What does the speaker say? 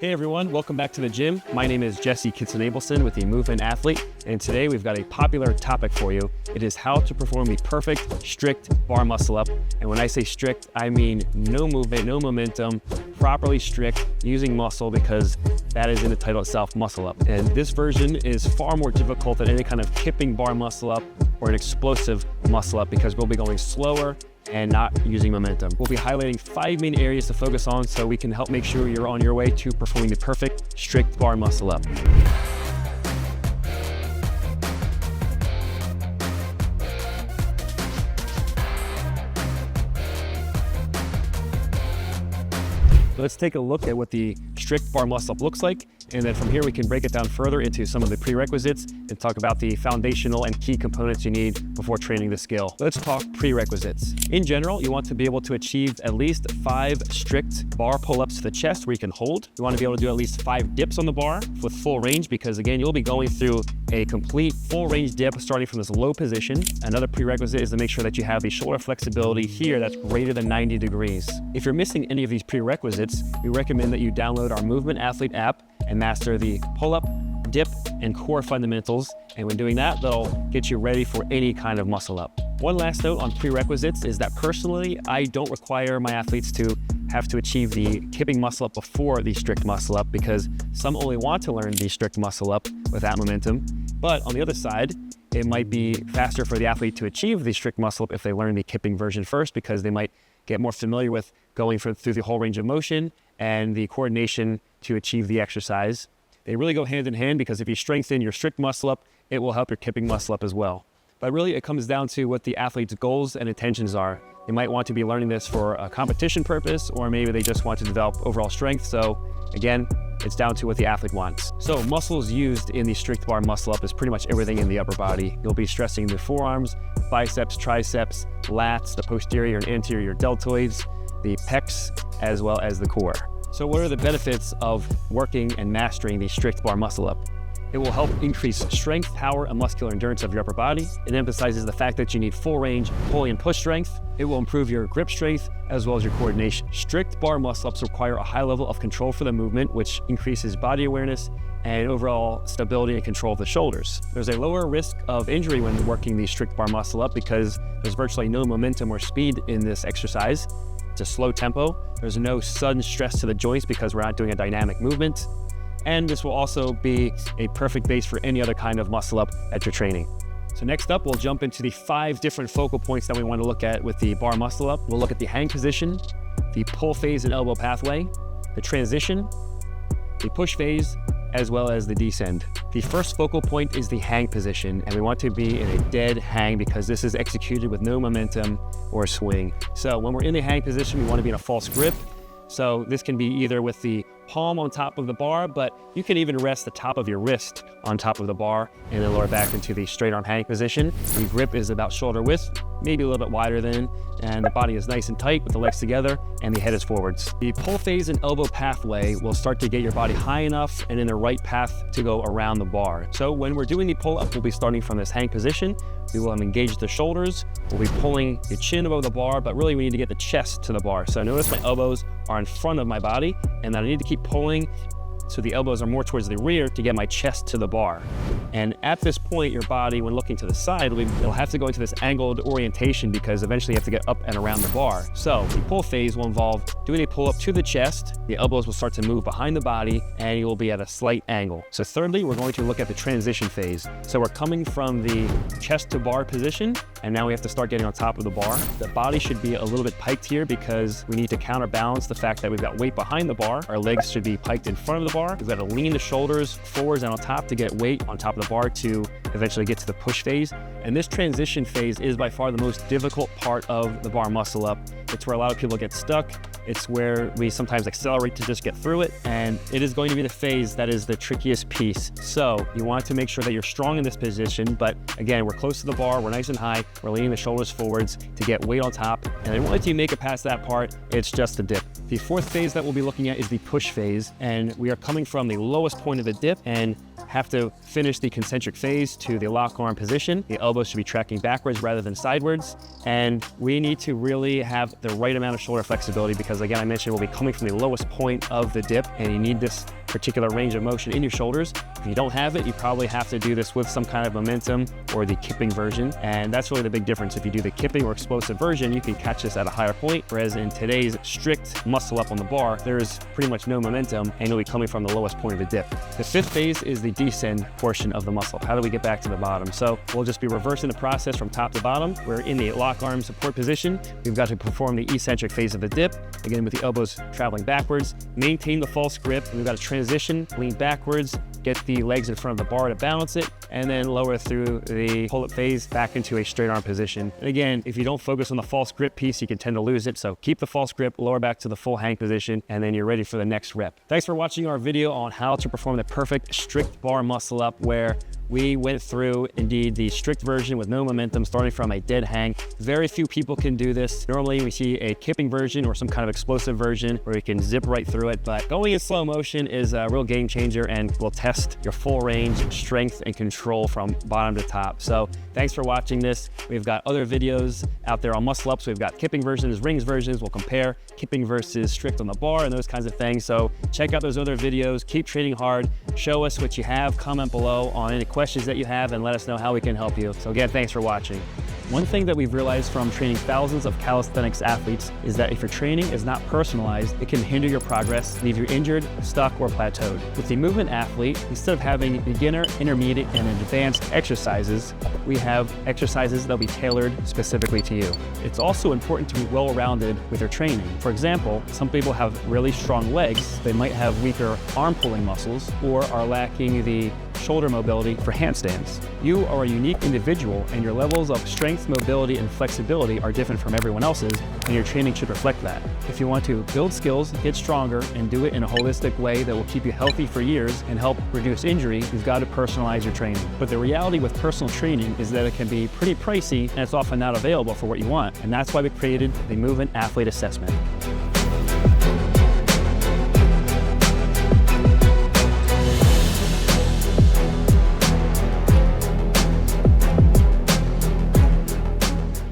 Hey everyone, welcome back to the gym. My name is Jesse Kitson-Abelson with the Movement Athlete, and today we've got a popular topic for you. It is how to perform the perfect strict bar muscle up. And when I say strict, I mean no movement, no momentum, properly strict, using muscle, because that is in the title itself, muscle up. And this version is far more difficult than any kind of kipping bar muscle up or an explosive muscle up, because we'll be going slower and not using momentum. We'll be highlighting 5 main areas to focus on so we can help make sure you're on your way to performing the perfect strict bar muscle up. Let's take a look at what the strict bar muscle up looks like, and then from here we can break it down further into some of the prerequisites and talk about the foundational and key components you need before training the skill. Let's talk prerequisites. In general, you want to be able to achieve at least 5 strict bar pull-ups to the chest where you can hold. You want to be able to do at least 5 dips on the bar with full range, because again, you'll be going through a complete full range dip starting from this low position. Another prerequisite is to make sure that you have the shoulder flexibility here that's greater than 90 degrees. If you're missing any of these prerequisites, we recommend that you download our Movement Athlete app and master the pull-up, dip, and core fundamentals. And when doing that, they'll get you ready for any kind of muscle up. One last note on prerequisites is that personally, I don't require my athletes to have to achieve the kipping muscle up before the strict muscle up, because some only want to learn the strict muscle up without momentum. But on the other side, it might be faster for the athlete to achieve the strict muscle up if they learn the kipping version first, because they might get more familiar with going through the whole range of motion and the coordination to achieve the exercise. They really go hand in hand, because if you strengthen your strict muscle up, it will help your kipping muscle up as well. But really, it comes down to what the athlete's goals and intentions are. They might want to be learning this for a competition purpose, or maybe they just want to develop overall strength. So again, it's down to what the athlete wants. So muscles used in the strict bar muscle up is pretty much everything in the upper body. You'll be stressing the forearms, biceps, triceps, lats, the posterior and anterior deltoids, the pecs, as well as the core. So what are the benefits of working and mastering the strict bar muscle up? It will help increase strength, power, and muscular endurance of your upper body. It emphasizes the fact that you need full range pull and push strength. It will improve your grip strength as well as your coordination. Strict bar muscle ups require a high level of control for the movement, which increases body awareness and overall stability and control of the shoulders. There's a lower risk of injury when working the strict bar muscle up, because there's virtually no momentum or speed in this exercise. It's a slow tempo. There's no sudden stress to the joints because we're not doing a dynamic movement. And this will also be a perfect base for any other kind of muscle up that you're training. So next up, we'll jump into the 5 different focal points that we want to look at with the bar muscle up. We'll look at the hang position, the pull phase and elbow pathway, the transition, the push phase, as well as the descend. The first focal point is the hang position, and we want to be in a dead hang because this is executed with no momentum or swing. So when we're in the hang position, we want to be in a false grip. So this can be either with the palm on top of the bar, but you can even rest the top of your wrist on top of the bar and then lower back into the straight arm hang position. The grip is about shoulder width, maybe a little bit wider than, and the body is nice and tight with the legs together and the head is forwards. The pull phase and elbow pathway will start to get your body high enough and in the right path to go around the bar. So when we're doing the pull up, we'll be starting from this hang position. We will engage the shoulders. We'll be pulling the chin above the bar, but really we need to get the chest to the bar. So notice my elbows are in front of my body, and then I need to keep pulling so the elbows are more towards the rear to get my chest to the bar. And at this point, your body, when looking to the side, it'll have to go into this angled orientation, because eventually you have to get up and around the bar. So the pull phase will involve doing a pull up to the chest. The elbows will start to move behind the body, and you will be at a slight angle. So thirdly, we're going to look at the transition phase. So we're coming from the chest to bar position, and now we have to start getting on top of the bar. The body should be a little bit piked here because we need to counterbalance the fact that we've got weight behind the bar. Our legs should be piked in front of the bar. We've got to lean the shoulders forwards and on top to get weight on top of the bar to eventually get to the push phase. And this transition phase is by far the most difficult part of the bar muscle up. It's where a lot of people get stuck. It's where we sometimes accelerate to just get through it. And it is going to be the phase that is the trickiest piece. So you want to make sure that you're strong in this position. But again, we're close to the bar. We're nice and high. We're leaning the shoulders forwards to get weight on top. And then once you make it past that part, it's just a dip. The fourth phase that we'll be looking at is the push phase. And we are coming from the lowest point of the dip and have to finish the concentric phase to the lock arm position. The elbows should be tracking backwards rather than sidewards. And we need to really have the right amount of shoulder flexibility because, again, I mentioned we'll be coming from the lowest point of the dip, and you need this particular range of motion in your shoulders. If you don't have it, you probably have to do this with some kind of momentum or the kipping version. And that's really the big difference. If you do the kipping or explosive version, you can catch this at a higher point. Whereas in today's strict muscle up on the bar, there is pretty much no momentum and you'll be coming from the lowest point of the dip. The fifth phase is the descend portion of the muscle. How do we get back to the bottom? So we'll just be reversing the process from top to bottom. We're in the lock arm support position. We've got to perform the eccentric phase of the dip, again with the elbows traveling backwards, maintain the false grip. We've got to transition, lean backwards, get the legs in front of the bar to balance it, and then lower through the pull-up phase back into a straight arm position. And again, if you don't focus on the false grip piece, you can tend to lose it. So keep the false grip, lower back to the full hang position, and then you're ready for the next rep. Thanks for watching our video on how to perform the perfect strict bar muscle up, where we went through indeed the strict version with no momentum, starting from a dead hang. Very few people can do this. Normally we see a kipping version or some kind of explosive version where you can zip right through it, but going in slow motion is a real game changer and will test your full range, strength, and control from bottom to top. So thanks for watching this. We've got other videos out there on muscle ups. We've got kipping versions, rings versions. We'll compare kipping versus strict on the bar and those kinds of things. So check out those other videos. Keep training hard. Show us what you have. Comment below on any questions that you have and let us know how we can help you. So again, thanks for watching. One thing that we've realized from training thousands of calisthenics athletes is that if your training is not personalized, it can hinder your progress, leave you injured, stuck, or plateaued. With the movement athlete, instead of having beginner, intermediate, and advanced exercises, we have exercises that'll be tailored specifically to you. It's also important to be well-rounded with your training. For example, some people have really strong legs. They might have weaker arm pulling muscles or are lacking the shoulder mobility for handstands. You are a unique individual and your levels of strength, mobility, and flexibility are different from everyone else's, and your training should reflect that. If you want to build skills, get stronger, and do it in a holistic way that will keep you healthy for years and help reduce injury, you've got to personalize your training. But the reality with personal training is that it can be pretty pricey and it's often not available for what you want. And that's why we created the Movement Athlete Assessment.